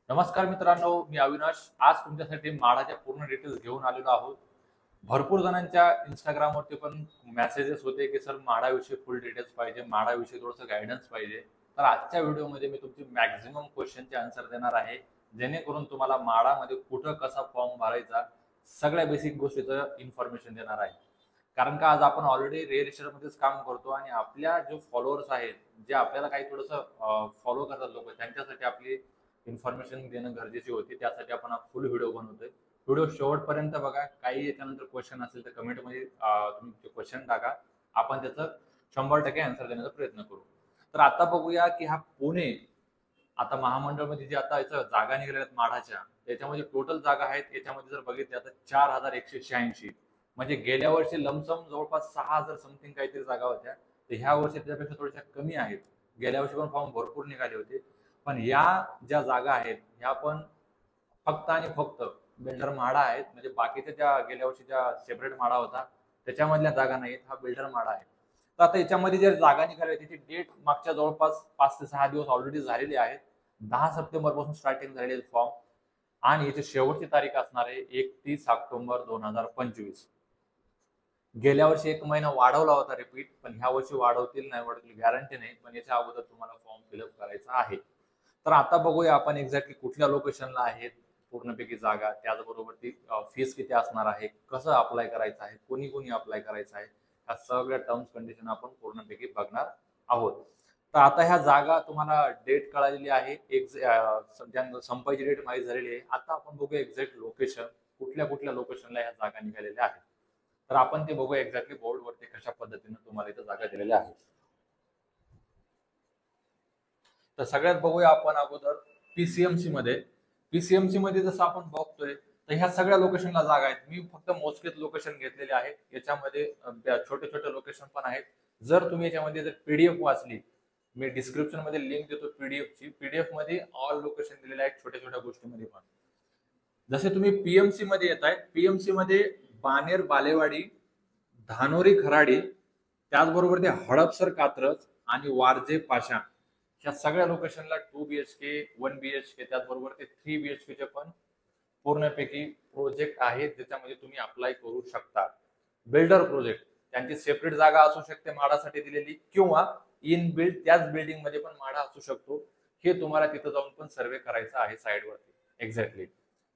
नमस्कार मित्रांनो, मी अविनाश. आज तुमच्यासाठी माडाच्या पूर्ण डिटेल्स घेऊन आलेलो आहोत. भरपूर जणांच्या इंस्टाग्रामवरती पण मेसेजेस होते की सर माडाविषयी फुल डिटेल्स पाहिजे, माडाविषयी थोडंसं गायडन्स पाहिजे. तर आजच्या व्हिडिओमध्ये मी तुमची मॅक्झिमम क्वेश्चनचे आन्सर देणार आहे, जेणेकरून तुम्हाला माडामध्ये कुठं कसा फॉर्म भरायचा सगळ्या बेसिक गोष्टीचं इन्फॉर्मेशन देणार आहे. कारण का आज आपण ऑलरेडी मध्येच काम करतो आणि आपल्या जे फॉलोअर्स आहेत, जे आपल्याला काही थोडंसं फॉलो करतात लोक, त्यांच्यासाठी आपली इन्फॉर्मेशन देणं गरजेची होती. त्यासाठी आपण हा फुल व्हिडिओ बनवतोय. व्हिडिओ शेवटपर्यंत बघा. काही याच्यानंतर क्वेश्चन असेल तर कमेंटमध्ये तुम्ही क्वेश्चन टाका. आपण त्याचं 100% आन्सर देण्याचा प्रयत्न करू. तर आता बघूया की हा पुणे आता महामंडळमध्ये जे आता याचं जागा निघालेल्या आहेत माढाच्या, त्याच्यामध्ये टोटल जागा आहेत. याच्यामध्ये जर बघितले आता 4186, म्हणजे गेल्या वर्षी लमसम जवळपास 6000 समथिंग काहीतरी जागा होत्या. तर ह्या वर्षी त्याच्यापेक्षा थोड्याशा कमी आहेत. गेल्या वर्षी पण फॉर्म भरपूर निघाले होते, पण या ज्या जागा आहेत ह्या पण फक्त आणि फक्त बिल्डर माडा आहेत. म्हणजे बाकीच्या ज्या गेल्या वर्षी ज्या सेपरेट माडा होता त्याच्यामधल्या जागा नाहीत, हा बिल्डर माडा आहे. तर आता याच्यामध्ये ज्या जागा निघाल्या त्याची डेट मागच्या जवळपास 5 ते 6 दिवस ऑलरेडी झालेली आहेत. 10 सप्टेंबर पासून स्टार्टिंग झालेले फॉर्म आणि याची शेवटची तारीख असणार आहे 31 ऑक्टोबर 2025. गेल्या वर्षी 1 महिना वाढवला होता रिपीट, पण ह्या वर्षी वाढवतील नाही वाढवतील गॅरंटी नाही, पण याच्या अगोदर तुम्हाला फॉर्म फिलअप करायचा आहे. तर आता बघूया आपण एक्झॅक्टली कुठल्या लोकेशनला आहेत पूर्णपैकी जागा, त्याचबरोबर ती फीस किती असणार आहे, कसं अप्लाय करायचं आहे, कोणी कोणी अप्लाय करायचं आहे, ह्या सगळ्या टर्म्स कंडिशन आपण पूर्णपैकी बघणार आहोत. तर आता ह्या जागा तुम्हाला डेट कळालेली आहे, संपायची डेट माहीत झालेली आहे. आता आपण बघूया एक्झॅक्ट लोकेशन, कुठल्या कुठल्या लोकेशनला ह्या जागा निघालेल्या आहेत. तर आपण ते बघूया एक्झॅक्टली बोर्डवरती कशा पद्धतीने तुम्हाला इथं जागा दिलेल्या आहेत. तर सगळ्यात बघूया आपण अगोदर पीसीएमसी मध्ये जसं आपण बघतोय तर ह्या सगळ्या लोकेशनला जागा आहेत. मी फक्त मोजकेच लोकेशन घेतलेले आहेत. याच्यामध्ये छोटे छोटे लोकेशन पण आहेत. जर तुम्ही याच्यामध्ये जर पीडीएफ वाचली, मी डिस्क्रिप्शन मध्ये लिंक देतो पीडीएफची. पीडीएफ मध्ये ऑल लोकेशन दिलेले आहेत छोट्या छोट्या गोष्टीमध्ये पण. जसे तुम्ही पीएमसी मध्ये येत आहे, पीएमसी मध्ये बानेर बालेवाडी, धानोरी खराडी, त्याचबरोबर ते हडपसर कात्रज आणि वारजे पाशा, ह्या सगळ्या लोकेशनला 2 BHK 1 BHK त्याचबरोबर ते 3 BHK चे पण पूर्णपैकी प्रोजेक्ट आहेत, ज्याच्यामध्ये तुम्ही अप्लाय करू शकता. बिल्डर प्रोजेक्ट, त्यांची सेपरेट जागा असू शकते माडासाठी दिलेली, किंवा इन बिल्ड त्याच बिल्डिंग मध्ये पण माडा असू शकतो. हे तुम्हाला तिथं जाऊन पण सर्वे करायचा आहे साईडवरती एक्झॅक्टली.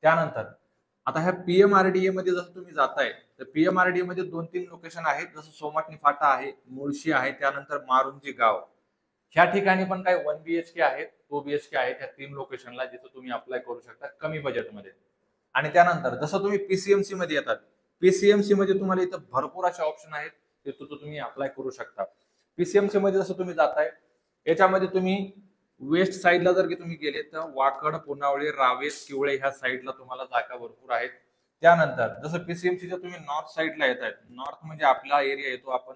त्यानंतर आता ह्या पीएमआरडीए मध्ये जसं तुम्ही जाताय तर पीएमआरडीए मध्ये 2-3 लोकेशन आहेत. जसं सोमाटणी फाटा आहे, मुळशी आहे, त्यानंतर मारुंजी गाव. ह्या ठिकाणी पण काही 1 BHK आहेत, 2 BHK आहेत. ह्या 3 लोकेशनला जिथं तुम्ही अप्लाय करू शकता कमी बजेटमध्ये. आणि त्यानंतर जसं तुम्ही पीसीएमसी मध्ये येतात, पीसीएमसी मध्ये तुम्हाला इथं भरपूर असे ऑप्शन आहेत, तिथं तुम्ही अप्लाय करू शकता. पीसीएमसी मध्ये जसं तुम्ही जाताय याच्यामध्ये तुम्ही वेस्ट साईडला जर की तुम्ही गेले तर वाकड, पुनावळे, रावेत, किवळे ह्या साईडला तुम्हाला जागा भरपूर आहेत. त्यानंतर जसं पीसीएमसीच्या तुम्ही नॉर्थ साईडला येत आहेत, नॉर्थ म्हणजे आपला एरिया येतो आपण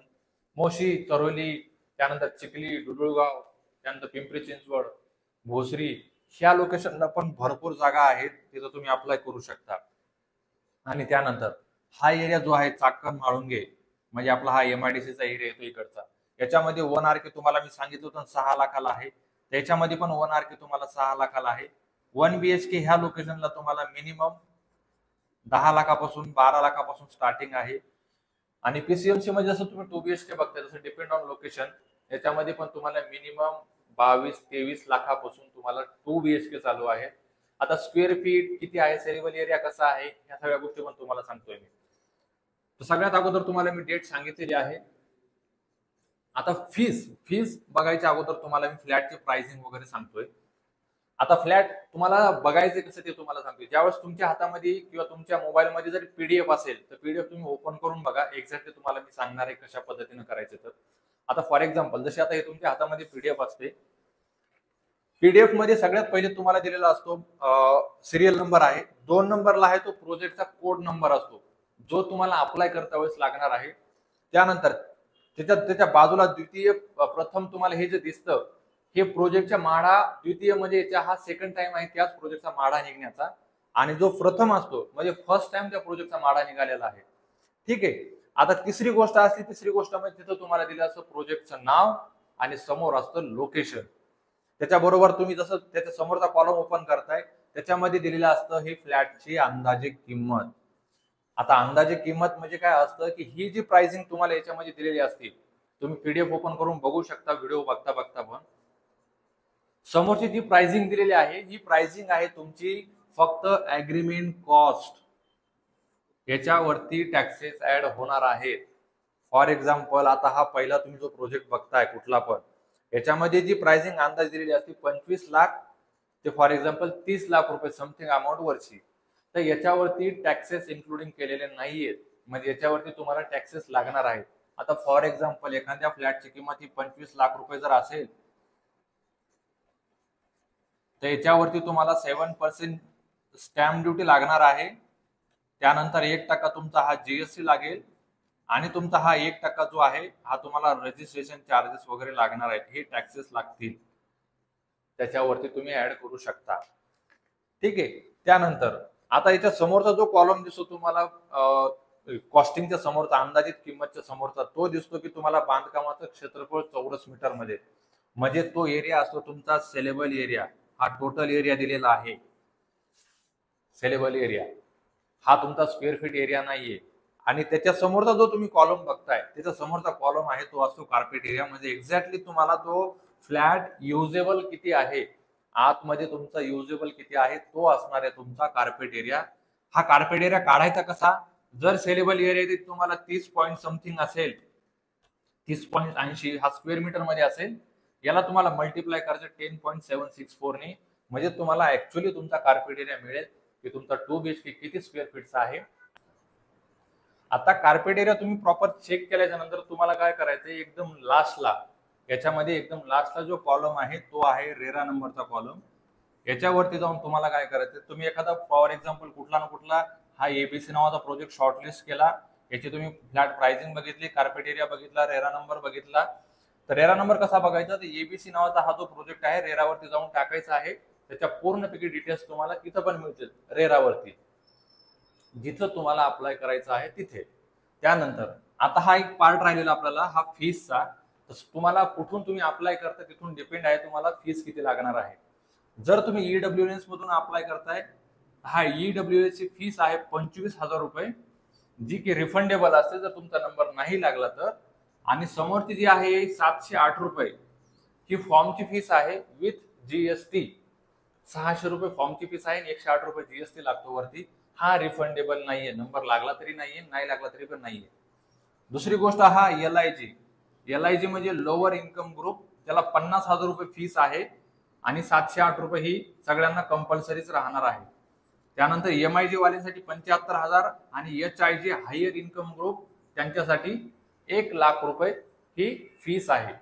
मोशी, चरोली, त्यानंतर चिखली, डुडुळगाव, त्यानंतर पिंपरी चिंचवड, भोसरी, ह्या लोकेशनला पण भरपूर जागा आहेत, तिथं तुम्ही अप्लाय करू शकता. आणि त्यानंतर हा एरिया जो आहे चाकण, म्हाळुंगे, म्हणजे आपला हा एमआयडीसीचा एरिया येतो इकडचा. याच्यामध्ये 1 RK तुम्हाला मी सांगितलं होतं 6 लाखाला आहे. त्याच्यामध्ये पण 1 RK तुम्हाला 6 लाखाला आहे. 1 BHK ह्या लोकेशनला तुम्हाला मिनिमम 10 लाखापासून 12 लाखापासून स्टार्टिंग आहे. आणि पीसीएमसी मध्ये जसं तुम्ही 2 BHK बघताय, जसं डिपेंड ऑन लोकेशन, याच्यामध्ये पण तुम्हाला मिनिमम 22-23 लाखापासून तुम्हाला 2 BHK चालू आहे. आता स्क्वेअर फीट किती आहे, सेरिबल एरिया कसा आहे, ह्या सगळ्या गोष्टी पण तुम्हाला सांगतोय मी. तर सगळ्यात अगोदर तुम्हाला मी डेट सांगितलेली आहे. आता फीस बघायच्या अगोदर तुम्हाला मी फ्लॅटची प्राइसिंग वगैरे सांगतोय. आता फ्लॅट तुम्हाला बघायचे कसं ते तुम्हाला सांगतोय. ज्यावेळेस तुमच्या हातामध्ये किंवा तुमच्या मोबाईलमध्ये जर पीडीएफ असेल तर पीडीएफ तुम्ही ओपन करून बघा. एक्झॅक्टली तुम्हाला मी सांगणार आहे कशा पद्धतीने करायचं. तर आता फॉर एक्झाम्पल जसे आता हे तुमच्या हातामध्ये पीडीएफ असते, पीडीएफ मध्ये सगळ्यात पहिले तुम्हाला दिलेला असतो सिरियल नंबर आहे. 2 नंबरला आहे तो प्रोजेक्टचा कोड नंबर असतो, जो तुम्हाला अप्लाय करता वेळेस लागणार आहे. त्यानंतर त्याच्या बाजूला द्वितीय, प्रथम तुम्हाला हे जे दिसतं हे प्रोजेक्टच्या माडा, द्वितीय म्हणजे याचा हा सेकंड टाइम आहे त्याच प्रोजेक्टचा माडा निघण्याचा, आणि जो प्रथम असतो म्हणजे फर्स्ट टाइम त्या प्रोजेक्टचा माडा निघालेला आहे. ठीक आहे. आता तिसरी गोष्ट म्हणजे तिथं तुम्हाला दिलं असतं प्रोजेक्टचं नाव आणि समोर असतं लोकेशन. त्याच्याबरोबर तुम्ही जसं त्याच्या समोरचा कॉलम ओपन करताय त्याच्यामध्ये दिलेलं असतं हे फ्लॅटची अंदाजे किंमत. आता अंदाजे किंमत म्हणजे काय असतं की ही जी प्राइसिंग तुम्हाला याच्यामध्ये दिलेली असते, तुम्ही पीडीएफ ओपन करून बघू शकता व्हिडिओ बघता बघता. पण समोरची जी प्राइसिंग दिलेली आहे ही प्राइसिंग आहे तुमची फक्त ऍग्रीमेंट कॉस्ट, याच्यावरती टॅक्सेस ऍड होणार आहेत. फॉर एक्झाम्पल आता हा पहिला तुम्ही जो प्रोजेक्ट बघताय कुठला पण, याच्यामध्ये जी प्राइसिंग अंदाज दिलेली असते 25 लाख ते फॉर एक्झाम्पल 30 लाख रुपये समथिंग अमाऊंट वरची, तर याच्यावरती टॅक्सेस इन्क्लुडिंग केलेले नाहीयेत, म्हणजे याच्यावरती तुम्हाला टॅक्सेस लागणार आहेत. आता फॉर एक्झाम्पल एखाद्या फ्लॅटची किंमत ही 25 लाख रुपये जर असेल तर याच्यावरती तुम्हाला 7% स्टॅम्प ड्युटी लागणार आहे. त्यानंतर 1% तुमचा हा जीएसटी लागेल आणि तुमचा हा 1% जो आहे हा तुम्हाला रजिस्ट्रेशन चार्जेस वगैरे लागणार आहेत. हे टॅक्सेस लागतील, त्याच्यावरती तुम्ही ऍड करू शकता. ठीक आहे. त्यानंतर आता याच्या समोरचा जो कॉलम दिसतो तुम्हाला कॉस्टिंगच्या समोरचा, अंदाजित किंमतच्या समोरचा, तो दिसतो की तुम्हाला बांधकामाचं क्षेत्रफळ चौरस मीटर मध्ये, म्हणजे तो एरिया असतो तुमचा सेलेबल एरिया. हा टोटल एरिया दिलेला आहे. सेलेबल एरिया हा तुमचा स्क्वेअर फीट एरिया नाहीये. आणि त्याच्या समोरचा जो तुम्ही कॉलम बघताय त्याच्या समोरचा कॉलम आहे तो असतो कार्पेट एरिया, म्हणजे एक्झॅक्टली तुम्हाला तो फ्लॅट युजेबल किती आहे, आतमध्ये तुमचा युजेबल किती आहे तो असणार आहे तुमचा कार्पेट एरिया. हा कार्पेट एरिया काढायचा कसा, जर सेलेबल एरिया तुम्हाला 30 पॉईंट समथिंग असेल, 30.80 हा स्क्वेअर मीटर मध्ये असेल, याला तुम्हाला मल्टिप्लाय करायचं 10.764 ने, म्हणजे तुम्हाला ऍक्च्युअली तुमचा कार्पेट एरिया मिळेल की तुमचा 2 BHK किती स्क्वेअर फीटचा आहे. आता कार्पेट एरिया तुम्ही प्रॉपर चेक केल्याच्या नंतर तुम्हाला काय करायचं, एकदम लास्टला याच्यामध्ये एकदम लास्टला जो कॉलम आहे तो आहे रेरा नंबरचा कॉलम. याच्यावरती जाऊन तुम्हाला काय करायचं, तुम्ही एखादा फॉर एक्झाम्पल कुठला ना कुठला हा एबीसी नावाचा प्रोजेक्ट शॉर्टलिस्ट केला, याची तुम्ही फ्लॅट प्राइसिंग बघितली, कार्पेट एरिया बघितला, रेरा नंबर बघितला. तर रेरा नंबर कसा बघायचा, तर एबीसी नावाचा हा जो प्रोजेक्ट आहे रेरावरती जाऊन टाकायचा आहे. त्याच्या पूर्णपैकी डिटेल्स तुम्हाला तिथं पण मिळतील रेरावरती, जिथं तुम्हाला अप्लाय करायचं आहे तिथे. त्यानंतर आता हा एक पार्ट राहिलेला आपल्याला हा फीसचा. तुम्हाला कुठून तुम्ही अप्लाय करता तिथून डिपेंड आहे तुम्हाला फीस किती लागणार आहे. जर तुम्ही ईडब्ल्यूएस मधून अप्लाय करताय, हा ईडब्ल्यूएस ची फीस आहे 25,000 रुपये, जी की रिफंडेबल असते जर तुमचा नंबर नाही लागला तर. आणि समोरची जी आहे 708 रुपये ही फॉर्मची फीस आहे विथ जीएसटी. 600 रुपये फॉर्मची फीस आहे आणि 108 रुपये जीएसटी लागतो वरती. हा रिफंडेबल नाहीये, नंबर लागला तरी नाहीये, नाही लागला तरी पण नाहीये. दुसरी गोष्ट हा एलआयजी म्हणजे लोअर इन्कम ग्रुप, त्याला 50,000 रुपये फीस आहे आणि 708 रुपये ही सगळ्यांना कंपल्सरीच राहणार आहे. त्यानंतर एमआयजी वाल्यांसाठी 75,000 आणि एचआयजी हायर इन्कम ग्रुप त्यांच्यासाठी 1,00,000 रुपये ही फीस आहे,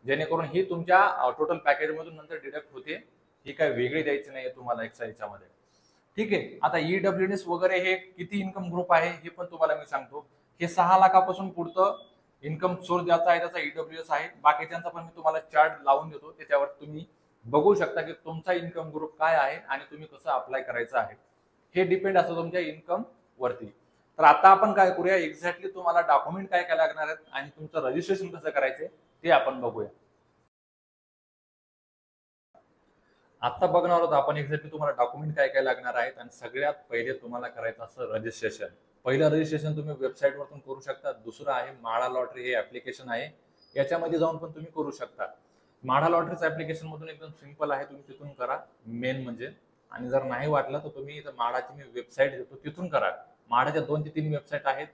जेणेकरून ही तुमच्या टोटल पॅकेज मधून नंतर डिडक्ट होते. ही काय वेगळी द्यायची नाहीये तुम्हाला एक्साइजच्यामध्ये. ठीक आहे. आता ईडब्ल्यूएस वगैरे हे किती इन्कम ग्रुप आहे हे पण तुम्हाला मी सांगतो. हे 6 लाखापासून पुढचं इन्कम सोर्स ज्याचा आहे त्याचा ईडब्ल्यूएस आहे. बाकीच्यांचा पण मी तुम्हाला चार्ट लावून देतो, त्याच्यावर तुम्ही बघू शकता की तुमचा इन्कम ग्रुप काय आहे आणि तुम्ही कसं अप्लाय करायचं आहे. हे डिपेंड असतं तुमच्या इन्कम वरती. तर आता आपण काय करूया, एक्झॅक्टली तुम्हाला डॉक्युमेंट काय काय लागणार आहेत आणि तुमचं रजिस्ट्रेशन कसं करायचंय ते आपण बघूया. आता बघणार आहोत आपण एक्झॅक्टली तुम्हाला डॉक्युमेंट काय काय लागणार आहेत. आणि सगळ्यात पहिले तुम्हाला करायचं असं रजिस्ट्रेशन. पहिलं रजिस्ट्रेशन तुम्ही वेबसाईट वरतून करू शकता. दुसरं आहे माळा लॉटरी, हे ऍप्लिकेशन आहे, याच्यामध्ये जाऊन पण तुम्ही करू शकता. माळा लॉटरीचं ऍप्लिकेशन मधून एकदम सिंपल आहे, तुम्ही तिथून करा मेन म्हणजे. आणि जर नाही वाटलं तर तुम्ही माळाची मी वेबसाईट देतो तिथून करा. माळाच्या 2 ते 3 वेबसाईट आहेत,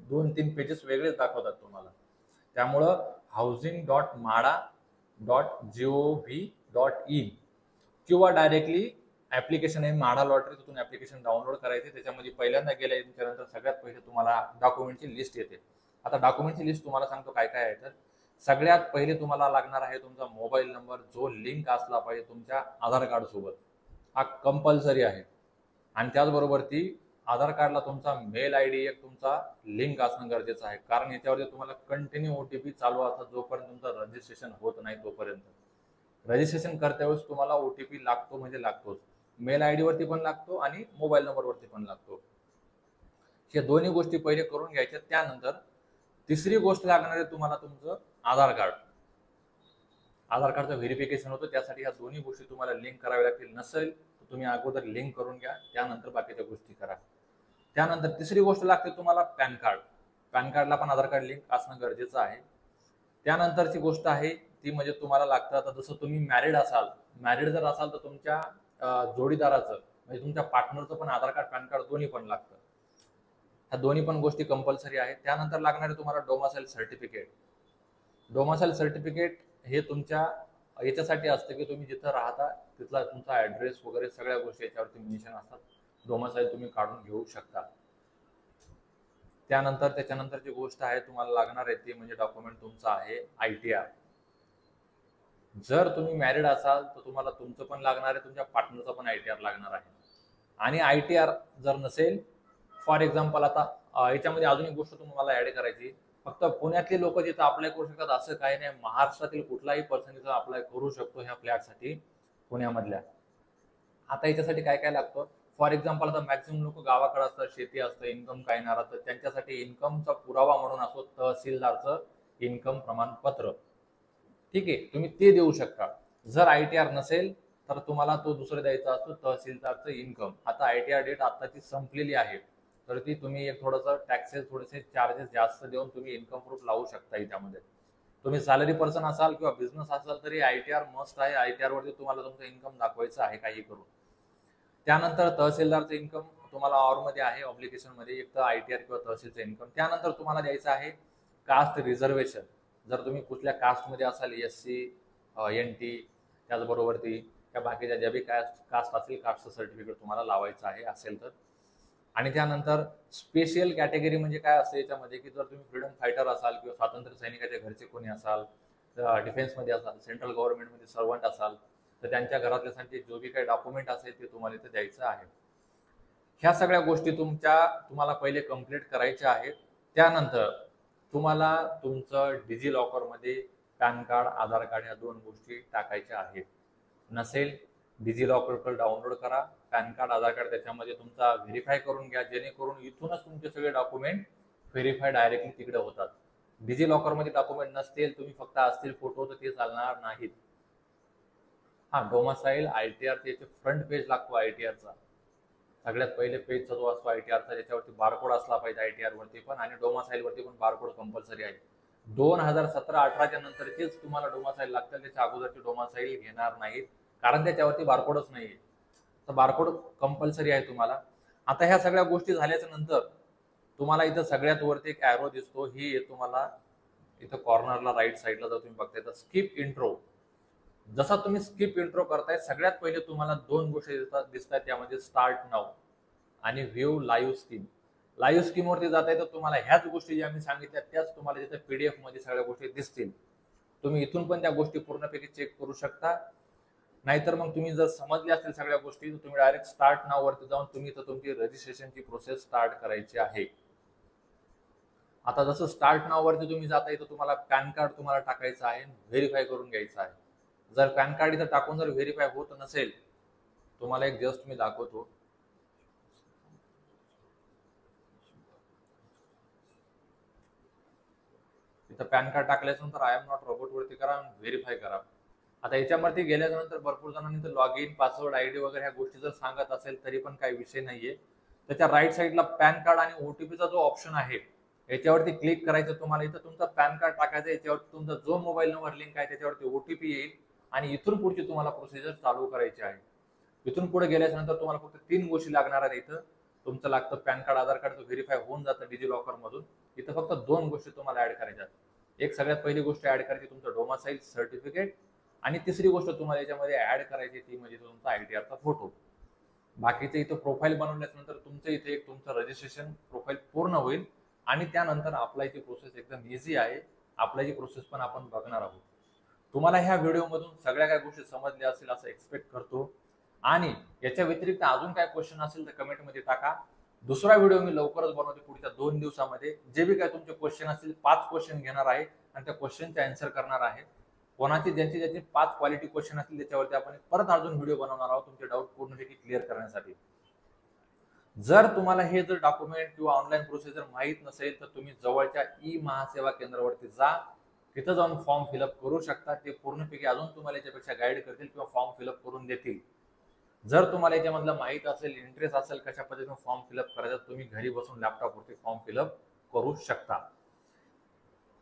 2-3 पेजेस वेगळेच दाखवतात तुम्हाला. त्यामुळं housing.mada.gov.in किंवा डायरेक्टली ऍप्लिकेशन आहे माळा लॉटरी, तिथून ऍप्लिकेशन डाउनलोड करायचे. त्याच्यामध्ये पहिल्यांदा गेल्यानंतर सगळ्यात पहिले तुम्हाला डॉक्युमेंटची लिस्ट येते. आता डॉक्युमेंटची लिस्ट तुम्हाला सांगतो काय काय आहे. तर सगळ्यात पहिले तुम्हाला लागणार आहे तुमचा मोबाईल नंबर, जो लिंक असला पाहिजे तुमच्या आधार कार्ड सोबत, हा कंपल्सरी आहे. आणि त्याचबरोबर ती आधार कार्डला तुमचा मेल आयडी एक तुमचा लिंक असणं गरजेचं आहे, कारण याच्यावरती तुम्हाला कंटिन्यू ओटीपी चालू असतात जोपर्यंत तुमचं रजिस्ट्रेशन होत नाही तोपर्यंत. रजिस्ट्रेशन करते वेळेस तुम्हाला ओटीपी लागतो म्हणजे लागतोच, मेल आयडी वरती पण लागतो आणि मोबाईल नंबर वरती पण लागतो. हे दोन्ही गोष्टी पहिले करून घ्यायच्या. त्यानंतर तिसरी गोष्ट लागणार आहे तुम्हाला तुमचं आधार कार्ड. आधार कार्डचं व्हेरिफिकेशन होतं, त्यासाठी ह्या दोन्ही गोष्टी तुम्हाला लिंक कराव्या लागतील. नसेल तर तुम्ही अगोदर लिंक करून घ्या, त्यानंतर बाकीच्या गोष्टी करा. त्यानंतर तिसरी गोष्ट लागते तुम्हाला पॅन कार्ड. पॅन कार्डला पण आधार कार्ड लिंक असणं गरजेचं आहे. त्यानंतरची गोष्ट आहे ती म्हणजे तुम्हाला लागतं, आता जसं तुम्ही मॅरिड जर असाल तर तुमच्या जोडीदाराचं म्हणजे तुमच्या पार्टनरचं पण आधार कार्ड पॅन कार्ड दोन्ही पण लागतं. ह्या दोन्ही पण गोष्टी कंपल्सरी आहेत. त्यानंतर लागणारे तुम्हाला डोमासाईल सर्टिफिकेट. डोमासाईल सर्टिफिकेट हे तुमच्या याच्यासाठी असतं की तुम्ही जिथं राहता तिथला तुमचा ऍड्रेस वगैरे सगळ्या गोष्टी याच्यावरती मेन्शन असतात. डोमासाईल तुम्ही काढून घेऊ शकता. त्याच्यानंतरची गोष्ट आहे तुम्हाला लागणार आहे ती म्हणजे डॉक्युमेंट तुमचा आहे ITR. जर तुम्ही मॅरिड असाल तर तुम्हाला तुमचं पण लागणार आहे, तुमच्या पार्टनरचा पण ITR लागणार आहे. आणि ITR जर नसेल, फॉर एक्झाम्पल आता याच्यामध्ये अजून एक गोष्ट तुम्हाला ऍड करायची, फक्त पुण्यातले लोक जिथं अप्लाय करू शकतात असं काही नाही. महाराष्ट्रातील कुठलाही पर्सन इथं अप्लाय करू शकतो ह्या फ्लॅटसाठी पुण्यामधल्या. आता याच्यासाठी काय काय लागतं, फॉर एक्झाम्पल आता मॅक्सिमम लोक गावाकडे असतात, शेती असतं, इन्कम काय येणार, तर त्यांच्यासाठी इन्कमचा पुरावा म्हणून असतो तहसीलदारचं इन्कम प्रमाणपत्र. ठीक आहे, तुम्ही ते देऊ शकता. जर ITR नसेल तर तुम्हाला तो दुसरा द्यायचा असतो तहसीलदारचं इन्कम. आता ITR डेट आताची संपलेली आहे, तर ती तुम्ही एक थोडंसं टॅक्सेस थोडेसे चार्जेस जास्त देऊन तुम्ही इन्कम प्रूफ लावू शकता. त्यामध्ये तुम्ही सॅलरी पर्सन असाल किंवा बिझनेस असाल तरी ITR मस्ट आहे. ITR वरती तुम्हाला तुमचं इन्कम दाखवायचं आहे काही करून. त्यानंतर तहसीलदारचं इन्कम तुम्हाला मध्ये आहे, ऑब्लिगेशन मध्ये, एक तर ITR किंवा तहसीलचं इन्कम. त्यानंतर तुम्हाला द्यायचं आहे कास्ट रिझर्वेशन. जर तुम्ही कुठल्या कास्टमध्ये असाल, SC NT, त्याचबरोबर त्या बाकीच्या ज्या बी कास्ट असेल, कास्टचं सर्टिफिकेट तुम्हाला लावायचं आहे असेल तर. आणि त्यानंतर स्पेशल कॅटेगरी म्हणजे काय असते याच्यामध्ये, की जर तुम्ही फ्रीडम फायटर असाल किंवा स्वातंत्र्य सैनिकाच्या घरचे कोणी असाल, डिफेन्समध्ये असाल, सेंट्रल गव्हर्नमेंटमध्ये सर्वंट असाल, तर त्यांच्या घरातल्यासाठी जो बी काही डॉक्युमेंट असेल ते तुम्हाला इथे द्यायचं आहे. ह्या सगळ्या गोष्टी तुम्हाला पहिले कंप्लीट करायच्या आहेत. त्यानंतर तुम्हाला तुमचं डिजी लॉकरमध्ये पॅन कार्ड, आधार कार्ड ह्या 2 गोष्टी टाकायच्या आहेत. नसेल, डिजी लॉकर डाउनलोड करा, पॅन कार्ड, आधार कार्ड त्याच्यामध्ये तुमचा व्हेरीफाय करून घ्या, जेणेकरून इथूनच तुमचे सगळे डॉक्युमेंट व्हेरीफाय डायरेक्टली तिकडे होतात. डिजी लॉकरमध्ये डॉक्युमेंट नसतील, तुम्ही फक्त असतील फोटो, तर ते चालणार नाहीत. डोमासाईल ITR त्याचे फ्रंट पेज लागतो ITRचा. सगळ्यात पहिले पेजचा जो असतो ITRचा, त्याच्यावरती बारकोड असला पाहिजे ITR वरती पण, आणि डोमासाईल वरती पण बारकोड कंपल्सरी आहे. 2017-18च्या नंतरचेच तुम्हाला डोमासाईल लागतील, त्याच्या अगोदरचे डोमासाईल घेणार नाहीत, कारण त्याच्यावरती बारकोडच नाहीये. तर बारकोड कंपल्सरी आहे तुम्हाला. आता ह्या सगळ्या गोष्टी झाल्याच्या नंतर तुम्हाला इथं सगळ्यात वरती एक ॲरो दिसतो, ही तुम्हाला इथं कॉर्नरला राईट साईडला जर तुम्ही बघताय तर स्किप इंट्रो. जसा तुम्ही स्किप इंट्रो करताय, सगळ्यात पहिले तुम्हाला 2 गोष्टी दिसतात, त्यामध्ये स्टार्ट नाऊ आणि view live scheme. Live scheme वरती जाताय तर तुम्हाला ह्याच गोष्टी ज्या मी सांगितल्या त्याच तुम्हाला तिथे PDF मध्ये सगळ्या गोष्टी दिसतील. तुम्ही इथून पण त्या गोष्टी पूर्णपैकी चेक करू शकता. नाहीतर मग तुम्ही जर समजल्या असतील सगळ्या गोष्टी, तर तुम्ही डायरेक्ट स्टार्ट नाऊ वरती जाऊन तुम्ही तर तुमची रजिस्ट्रेशनची प्रोसेस स्टार्ट करायची आहे. आता जसं स्टार्ट नाऊ वरती तुम्ही जाताय तर तुम्हाला पॅन कार्ड तुम्हाला टाकायचं आहे, व्हेरीफाय करून घ्यायचं आहे. जर पॅन कार्ड इथं टाकून जर व्हेरीफाय होत नसेल, तुम्हाला एक जस्ट मी दाखवतो. इथं पॅन कार्ड टाकल्यानंतर आय एम नॉट रोबोट वरती करा, व्हेरीफाय करा. आता याच्यावरती गेल्यानंतर भरपूर जणांनी तर लॉग इन, पासवर्ड, ID वगैरे ह्या गोष्टी जर सांगत असेल तरी पण काही विषय नाहीये. त्याच्या राईट साईडला पॅन कार्ड आणि OTPचा जो ऑप्शन आहे याच्यावरती क्लिक करायचं. तुम्हाला इथं तुमचा पॅन कार्ड टाकायचं, याच्यावरती तुमचा जो मोबाईल नंबर लिंक आहे त्याच्यावरती OTP येईल आणि इथून पुढची तुम्हाला प्रोसिजर चालू करायची आहे. इथून पुढे गेल्यानंतर तुम्हाला फक्त 3 गोष्टी लागणार आहेत. इथं तुमचं लागतं पॅन कार्ड, आधार कार्ड व्हेरीफाय होऊन जातं डिजी लॉकर मधून. इथं फक्त 2 गोष्टी तुम्हाला ऍड करायच्या. एक सगळ्यात पहिली गोष्ट ऍड करायची तुमचं डोमासाईल सर्टिफिकेट, आणि तिसरी गोष्ट तुम्हाला याच्यामध्ये ऍड करायची ती म्हणजे तुमचा ITRचा फोटो. बाकीचं इथं प्रोफाईल बनवल्यानंतर तुमचं इथे एक तुमचं रजिस्ट्रेशन प्रोफाईल पूर्ण होईल आणि त्यानंतर अप्लायची प्रोसेस एकदम इझी आहे. अप्लायची प्रोसेस पण आपण बघणार आहोत. तुम्हाला ह्या व्हिडिओमधून सगळ्या काही गोष्टी समजल्या असतील असं एक्सपेक्ट करतो. आणि याच्या व्यतिरिक्त अजून काय क्वेश्चन असेल तर कमेंटमध्ये टाका. दुसरा व्हिडिओ मी लवकरच बनवते पुढच्या 2 दिवसामध्ये. जे बी काय तुमचे क्वेश्चन असतील 5 क्वेश्चन घेणार आहे आणि त्या क्वेश्चनचे आन्सर करणार आहे. कोणाचे ज्यांचे 5 क्वालिटी क्वेश्चन असतील त्याच्यावरती आपण परत अजून व्हिडिओ बनवणार आहोत तुमचे डाऊट पूर्णपैकी क्लिअर करण्यासाठी. जर तुम्हाला हे जर डॉक्युमेंट किंवा ऑनलाईन प्रोसिजर माहीत नसेल तर तुम्ही जवळच्या महासेवा केंद्रावरती जा, तिथं जाऊन फॉर्म फिलअप करू शकता. ते पूर्णपैकी अजून तुम्हाला याच्यापेक्षा गाईड करतील किंवा फॉर्म फिलअप करून देतील. जर तुम्हाला याच्यामधलं माहित असेल, इंटरेस्ट असेल कशा पद्धतीने फॉर्म फिलअप करायचा, तुम्ही घरी बसून लॅपटॉपवरती फॉर्म फिलअप करू शकता.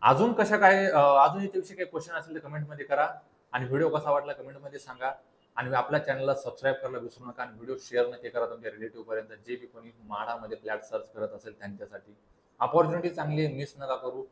अजून अजून याच्याविषयी काही क्वेश्चन असेल तर कमेंटमध्ये करा आणि व्हिडिओ कसा वाटला कमेंटमध्ये सांगा. आणि आपल्या चॅनलला सबस्क्राईब करायला विसरू नका आणि व्हिडिओ शेअर नक्की करा तुमच्या रिलेटिव्ह पर्यंत, जे बी कोणी म्हाडामध्ये फ्लॅट सर्च करत असेल त्यांच्यासाठी. अपॉर्च्युनिटी चांगली आहे, मिस नका करू.